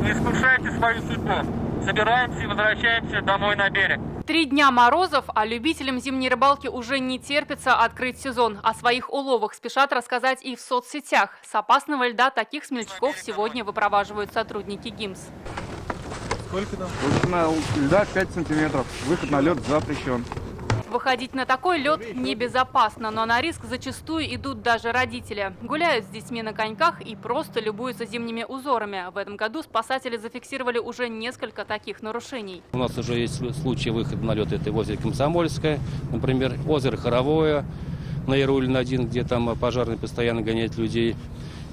не искушайте свою судьбу. Собираемся и возвращаемся домой на берег. 3 дня морозов, а любителям зимней рыбалки уже не терпится открыть сезон. О своих уловах спешат рассказать и в соцсетях. С опасного льда таких смельчаков сегодня выпроваживают сотрудники ГИМС. Сколько там? Толщина льда 5 сантиметров. Выход на лед запрещен. Выходить на такой лед небезопасно, но на риск зачастую идут даже родители. Гуляют с детьми на коньках и просто любуются зимними узорами. В этом году спасатели зафиксировали уже несколько таких нарушений. У нас уже есть случаи выхода на лед. Это озеро Комсомольское, например, озеро Хоровое на Ярулин-1, где там пожарные постоянно гоняют людей.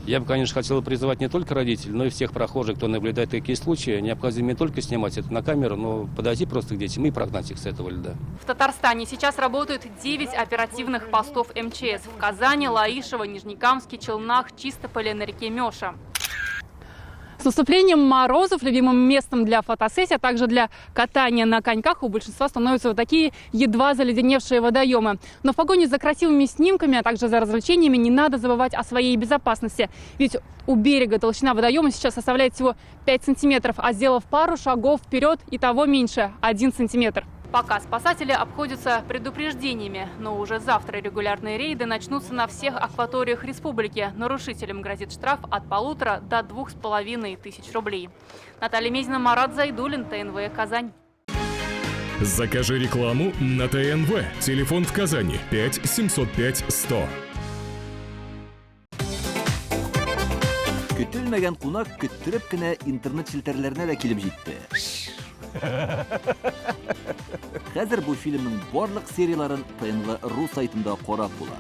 Я бы, конечно, хотел призывать не только родителей, но и всех прохожих, кто наблюдает такие случаи. Необходимо не только снимать это на камеру, но подойти просто к детям и прогнать их с этого льда. В Татарстане сейчас работают 9 оперативных постов МЧС. В Казани, Лаишево, Нижнекамске, Челнах, Чистополе, на реке Мёша. С наступлением морозов любимым местом для фотосессий, а также для катания на коньках у большинства становятся вот такие едва заледеневшие водоемы. Но в погоне за красивыми снимками, а также за развлечениями не надо забывать о своей безопасности. Ведь у берега толщина водоема сейчас составляет всего 5 сантиметров, а сделав пару шагов вперед, и того меньше – 1 сантиметр. Пока спасатели обходятся предупреждениями, но уже завтра регулярные рейды начнутся на всех акваториях республики. Нарушителям грозит штраф от 1500 до 2500 рублей. Наталья Мезина, Марат Зайдуллин, ТНВ, Казань. Закажи рекламу на ТНВ. Телефон в Казани 5 705 100. Көтелмәгән кунак көттөреп кенә интернет челтәрләренә дә килеп җитте. Хәзер бу фильмның барлык серияларын ТНВ.ру сайтында карап була.